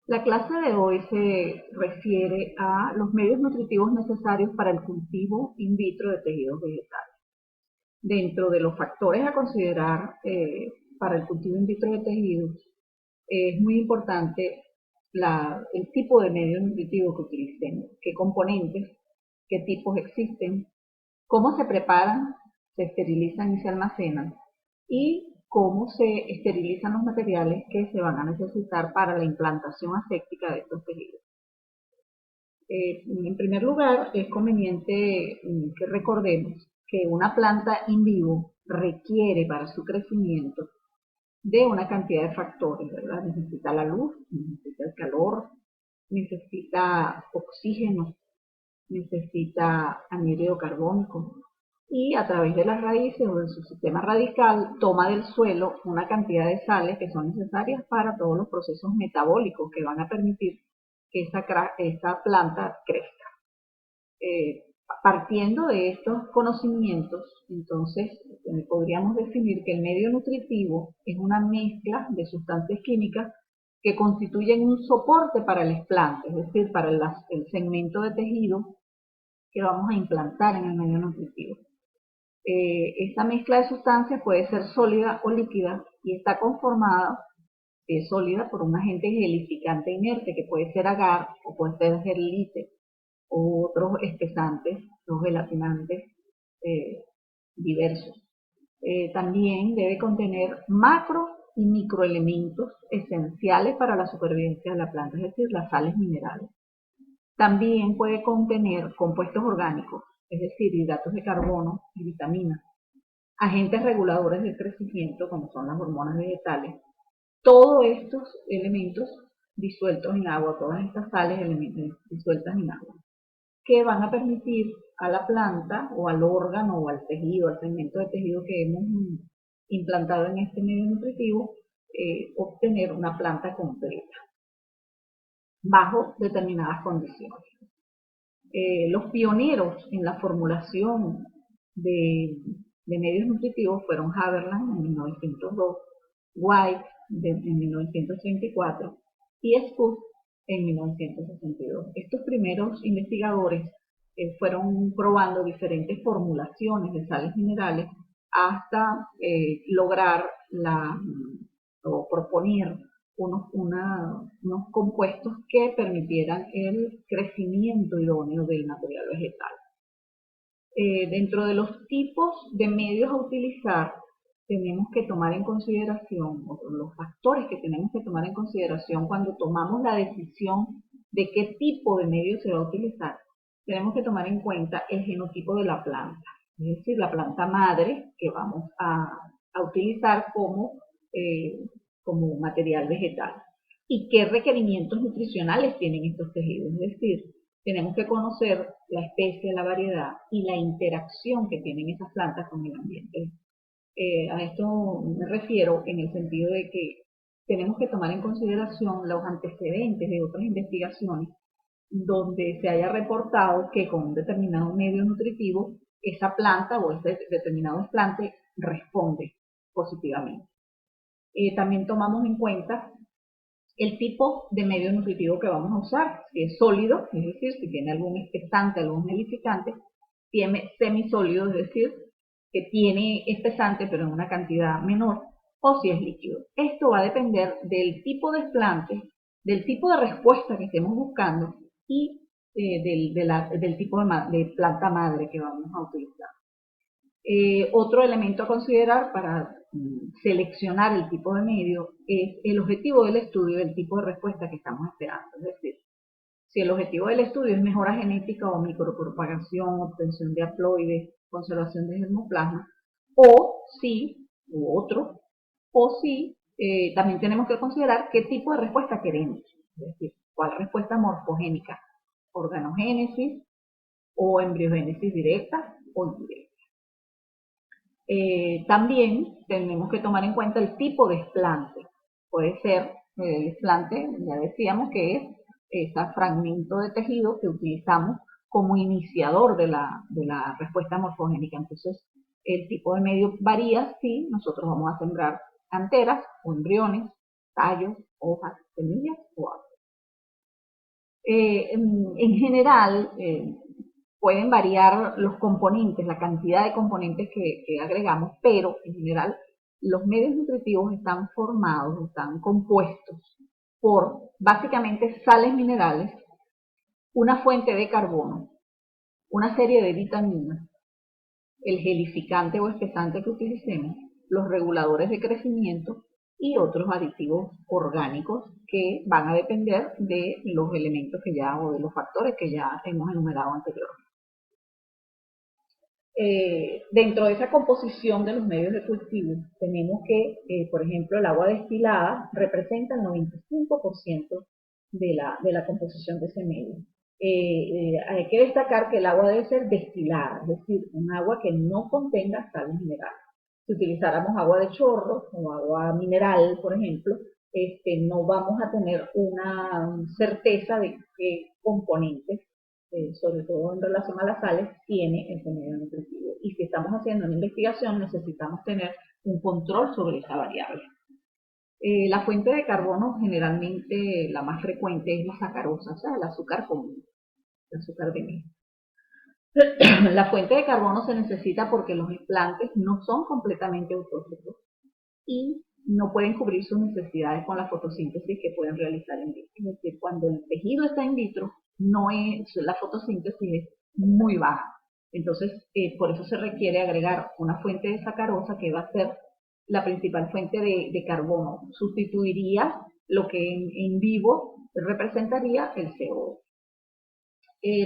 La clase de hoy se refiere a los medios nutritivos necesarios para el cultivo in vitro de tejidos vegetales. Dentro de los factores a considerar para el cultivo in vitro de tejidos, es muy importante el tipo de medio nutritivo que utilicemos, qué componentes, qué tipos existen, cómo se preparan, se esterilizan y se almacenan, y cómo se esterilizan los materiales que se van a necesitar para la implantación aséptica de estos tejidos. En primer lugar, es conveniente que recordemos que una planta in vivo requiere para su crecimiento de una cantidad de factores, ¿verdad? Necesita la luz, necesita el calor, necesita oxígeno, necesita anhídrido carbónico, y a través de las raíces o de su sistema radical toma del suelo una cantidad de sales que son necesarias para todos los procesos metabólicos que van a permitir que esa planta crezca. Partiendo de estos conocimientos, entonces podríamos definir que el medio nutritivo es una mezcla de sustancias químicas que constituyen un soporte para el explante, es decir, para el segmento de tejido que vamos a implantar en el medio nutritivo. Esta mezcla de sustancias puede ser sólida o líquida y está conformada, si es sólida, por un agente gelificante inerte que puede ser agar o puede ser gerlite o otros espesantes, los gelatinantes diversos. También debe contener macro y microelementos esenciales para la supervivencia de la planta, es decir, las sales minerales. También puede contener compuestos orgánicos, es decir, hidratos de carbono y vitaminas, agentes reguladores del crecimiento, como son las hormonas vegetales. Todos estos elementos disueltos en agua, todas estas sales disueltas en agua, que van a permitir a la planta o al órgano o al tejido, al segmento de tejido que hemos implantado en este medio nutritivo, obtener una planta completa bajo determinadas condiciones. Los pioneros en la formulación de medios nutritivos fueron Haberland en 1902, White en 1934 y Scott en 1962. Estos primeros investigadores fueron probando diferentes formulaciones de sales minerales hasta lograr o proponer unos compuestos que permitieran el crecimiento idóneo del material vegetal. Dentro de los tipos de medios a utilizar, tenemos que tomar en consideración, o los factores que tenemos que tomar en consideración cuando tomamos la decisión de qué tipo de medio se va a utilizar. Tenemos que tomar en cuenta el genotipo de la planta, es decir, la planta madre que vamos a utilizar como material vegetal. ¿Y qué requerimientos nutricionales tienen estos tejidos? Es decir, tenemos que conocer la especie, la variedad y la interacción que tienen esas plantas con el ambiente. A esto me refiero en el sentido de que tenemos que tomar en consideración los antecedentes de otras investigaciones donde se haya reportado que con un determinado medio nutritivo esa planta o ese determinado desplante responde positivamente. También tomamos en cuenta el tipo de medio nutritivo que vamos a usar, si es sólido, es decir, si tiene algún espesante, algún gelificante, tiene semisólido, es decir, que tiene espesante pero en una cantidad menor, o si es líquido. Esto va a depender del tipo de desplante, del tipo de respuesta que estemos buscando y del tipo de planta madre que vamos a utilizar. Otro elemento a considerar para seleccionar el tipo de medio es el objetivo del estudio del tipo de respuesta que estamos esperando. Es decir, si el objetivo del estudio es mejora genética o micropropagación, obtención de haploides, conservación de germoplasma, o si también tenemos que considerar qué tipo de respuesta queremos. Es decir, cuál respuesta morfogénica, organogénesis o embriogénesis directa o indirecta. También tenemos que tomar en cuenta el tipo de desplante. Puede ser el desplante, ya decíamos que es ese fragmento de tejido que utilizamos como iniciador de la respuesta morfogénica. Entonces, el tipo de medio varía si nosotros vamos a sembrar anteras o embriones, tallos, hojas, semillas o árboles. En general, pueden variar los componentes, la cantidad de componentes que agregamos, pero en general los medios nutritivos están formados, están compuestos por básicamente sales minerales, una fuente de carbono, una serie de vitaminas, el gelificante o espesante que utilicemos, los reguladores de crecimiento y otros aditivos orgánicos que van a depender de los elementos que ya o de los factores que ya hemos enumerado anteriormente. Dentro de esa composición de los medios de cultivo tenemos que, por ejemplo, el agua destilada representa el 95% de la composición de ese medio. Hay que destacar que el agua debe ser destilada, es decir, un agua que no contenga sales minerales. Si utilizáramos agua de chorro o agua mineral, por ejemplo, no vamos a tener una certeza de qué componentes, sobre todo en relación a las sales, tiene el medio nutritivo. Y si estamos haciendo una investigación, necesitamos tener un control sobre esa variable. La fuente de carbono, generalmente la más frecuente es la sacarosa, o sea, el azúcar común, el azúcar de mesa. La fuente de carbono se necesita porque los implantes no son completamente autótrofos y no pueden cubrir sus necesidades con la fotosíntesis que pueden realizar in vitro. Es decir, cuando el tejido está in vitro, la fotosíntesis es muy baja. Entonces, por eso se requiere agregar una fuente de sacarosa que va a ser la principal fuente de carbono. Sustituiría lo que en vivo representaría el CO2.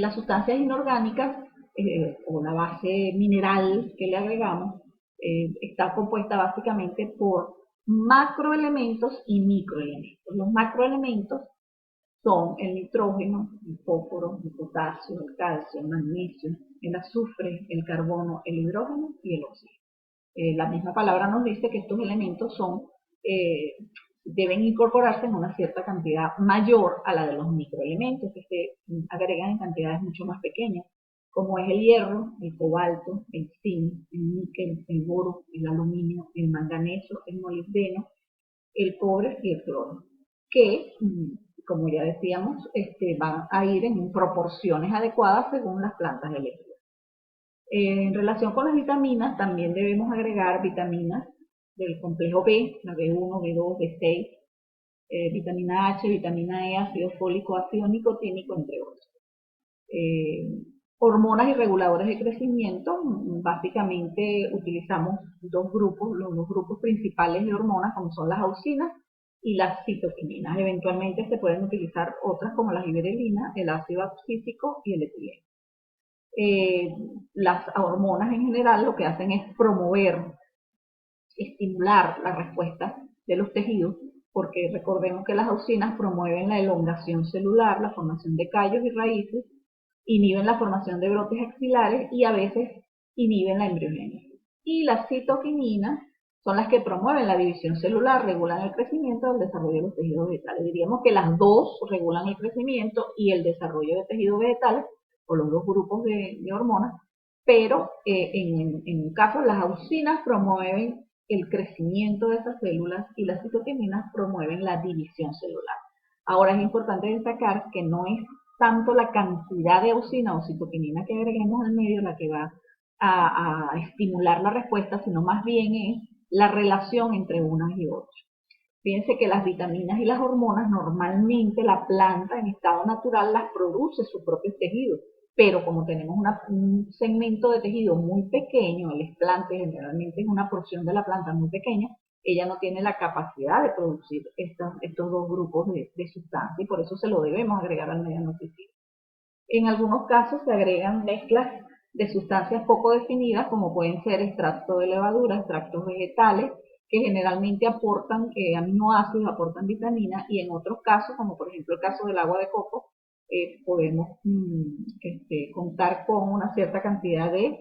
Las sustancias inorgánicas o la base mineral que le agregamos está compuesta básicamente por macroelementos y microelementos. Los macroelementos son el nitrógeno, el fósforo, el potasio, el calcio, el magnesio, el azufre, el carbono, el hidrógeno y el oxígeno. La misma palabra nos dice que estos elementos deben incorporarse en una cierta cantidad mayor a la de los microelementos que se agregan en cantidades mucho más pequeñas, como es el hierro, el cobalto, el zinc, el níquel, el boro, el aluminio, el manganeso, el molibdeno, el cobre y el cloro, que, como ya decíamos, van a ir en proporciones adecuadas según las plantas eléctricas. En relación con las vitaminas, también debemos agregar vitaminas del complejo B, la B1, B2, B6, vitamina H, vitamina E, ácido fólico, ácido nicotínico, entre otros. Hormonas y reguladores de crecimiento, básicamente utilizamos dos grupos, los dos grupos principales de hormonas, como son las auxinas y las citoquininas. Eventualmente se pueden utilizar otras como la giberelina, el ácido abscísico y el etileno. Las hormonas en general lo que hacen es promover, estimular la respuesta de los tejidos, porque recordemos que las auxinas promueven la elongación celular, la formación de callos y raíces, inhiben la formación de brotes axilares y a veces inhiben la embriogénesis. Y las citoquininas son las que promueven la división celular, regulan el crecimiento y el desarrollo de los tejidos vegetales. Diríamos que las dos regulan el crecimiento y el desarrollo de tejidos vegetales, o los dos grupos de hormonas, pero en un caso las auxinas promueven el crecimiento de esas células y las citoquininas promueven la división celular. Ahora es importante destacar que no es tanto la cantidad de auxina o citoquinina que agreguemos al medio la que va a estimular la respuesta, sino más bien es la relación entre unas y otras. Fíjense que las vitaminas y las hormonas normalmente la planta en estado natural las produce sus propios tejidos, pero como tenemos un segmento de tejido muy pequeño, el esplante generalmente es una porción de la planta muy pequeña, ella no tiene la capacidad de producir estos dos grupos de sustancias y por eso se lo debemos agregar al medio nutritivo. En algunos casos se agregan mezclas de sustancias poco definidas como pueden ser extracto de levadura, extractos vegetales, que generalmente aportan aminoácidos, aportan vitaminas y en otros casos, como por ejemplo el caso del agua de coco, podemos contar con una cierta cantidad de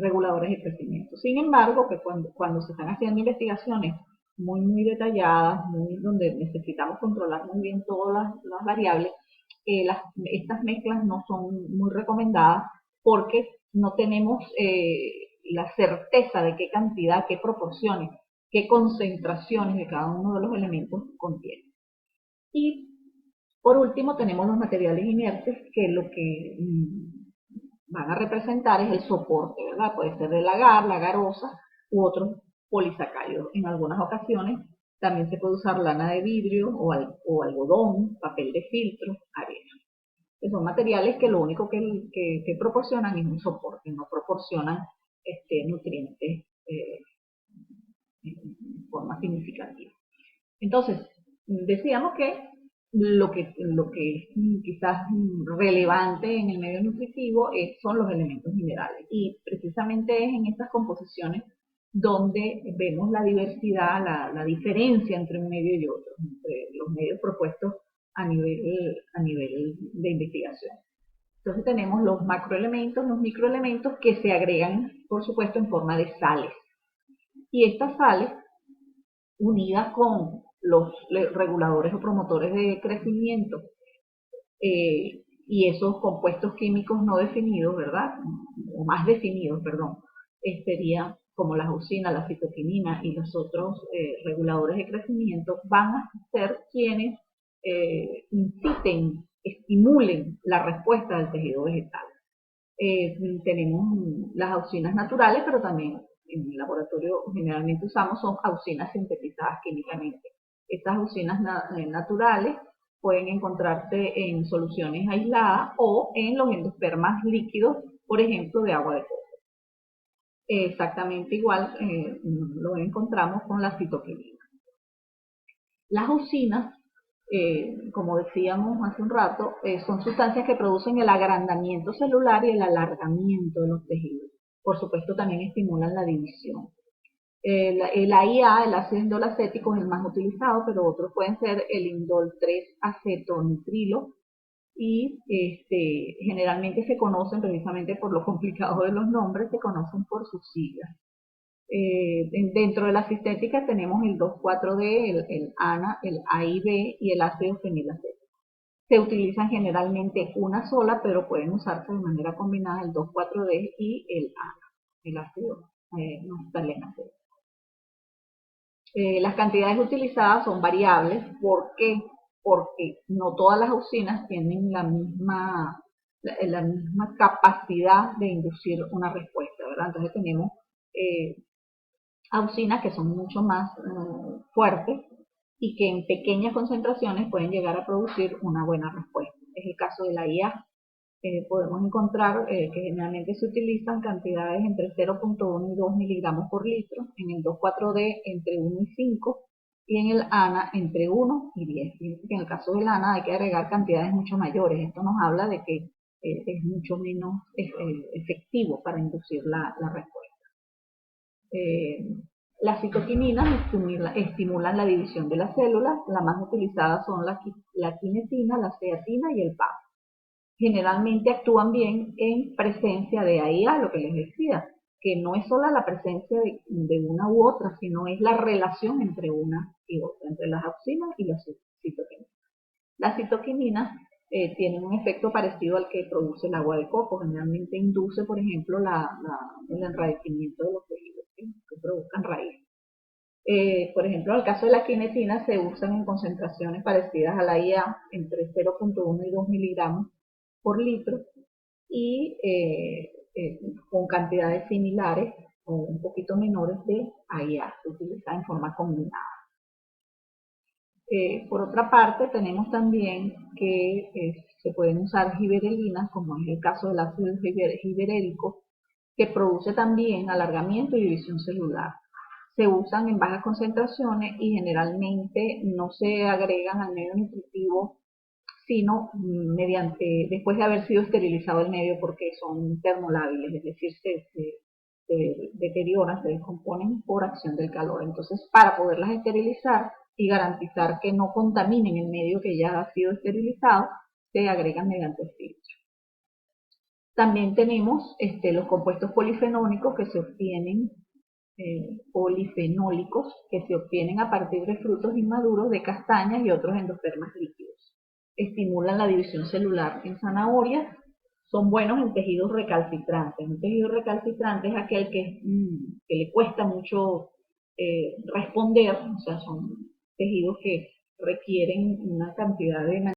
reguladores de crecimiento. Sin embargo, que cuando se están haciendo investigaciones muy detalladas, donde necesitamos controlar muy bien todas las variables, estas mezclas no son muy recomendadas porque no tenemos la certeza de qué cantidad, qué proporciones, qué concentraciones de cada uno de los elementos contiene. Y Por último, tenemos los materiales inertes, que lo que van a representar es el soporte, ¿verdad? Puede ser el agar, la agarosa u otros polisacáridos. En algunas ocasiones también se puede usar lana de vidrio o algodón, papel de filtro, arena. Que son materiales que lo único que proporcionan es un soporte, no proporcionan nutrientes en forma significativa. Entonces, decíamos que lo que es quizás relevante en el medio nutritivo son los elementos minerales, y precisamente es en estas composiciones donde vemos la diversidad, la diferencia entre un medio y otro, entre los medios propuestos a nivel de investigación. Entonces tenemos los macroelementos, los microelementos, que se agregan, por supuesto, en forma de sales. Y estas sales, unidas con los reguladores o promotores de crecimiento y esos compuestos químicos no definidos, ¿verdad? O más definidos, perdón, serían como las auxinas, la citoquinina y los otros reguladores de crecimiento, van a ser quienes inciten, estimulen la respuesta del tejido vegetal. Tenemos las auxinas naturales, pero también en el laboratorio generalmente usamos son auxinas sintetizadas químicamente. Estas auxinas naturales pueden encontrarse en soluciones aisladas o en los endospermas líquidos, por ejemplo, de agua de coco. Exactamente igual lo encontramos con la citoquinina. Las auxinas, como decíamos hace un rato, son sustancias que producen el agrandamiento celular y el alargamiento de los tejidos. Por supuesto, también estimulan la división. El AIA, el ácido indolacético, es el más utilizado, pero otros pueden ser el indol 3-acetonitrilo, y generalmente se conocen, precisamente por lo complicado de los nombres, se conocen por sus siglas. Dentro de la cisteína tenemos el 2,4-D, el ANA, el AIB y el ácido fenilacético. Se utilizan generalmente una sola, pero pueden usarse de manera combinada el 2,4-D y el ANA, el ácido naftalenacético. Las cantidades utilizadas son variables. ¿Por qué? Porque no todas las auxinas tienen la misma capacidad de inducir una respuesta, ¿verdad? Entonces tenemos auxinas que son mucho más fuertes y que en pequeñas concentraciones pueden llegar a producir una buena respuesta. Es el caso de la IA. Podemos encontrar que generalmente se utilizan cantidades entre 0,1 y 2 miligramos por litro, en el 2,4-D entre 1 y 5, y en el ANA entre 1 y 10. Fíjense que en el caso del ANA hay que agregar cantidades mucho mayores. Esto nos habla de que es mucho menos efectivo para inducir la respuesta. Las citoquininas estimulan la división de las células. Las más utilizadas son la quinetina, la zeatina y el PAP. Generalmente actúan bien en presencia de AIA, lo que les decía, que no es solo la presencia de una u otra, sino es la relación entre una y otra, entre las auxinas y las citoquininas. Las citoquininas tienen un efecto parecido al que produce el agua de coco. Generalmente induce, por ejemplo, el enraizamiento de los tejidos, ¿sí?, que produzcan raíces. Por ejemplo, en el caso de la quinetina se usan en concentraciones parecidas a la IA, entre 0,1 y 2 miligramos por litro, y con cantidades similares o un poquito menores de AIA, se utiliza en forma combinada. Por otra parte, tenemos también que se pueden usar giberelinas, como es el caso del ácido giberélico, que produce también alargamiento y división celular. Se usan en bajas concentraciones y generalmente no se agregan al medio nutritivo, sino después de haber sido esterilizado el medio, porque son termolábiles, es decir, se deterioran, se descomponen por acción del calor. Entonces, para poderlas esterilizar y garantizar que no contaminen el medio que ya ha sido esterilizado, se agregan mediante filtro. También tenemos los compuestos polifenólicos que se obtienen, polifenólicos, que se obtienen a partir de frutos inmaduros de castañas y otros endospermas líquidos. Estimulan la división celular en zanahorias. Son buenos en tejidos recalcitrantes. Un tejido recalcitrante es aquel que le cuesta mucho responder, o sea, son tejidos que requieren una cantidad de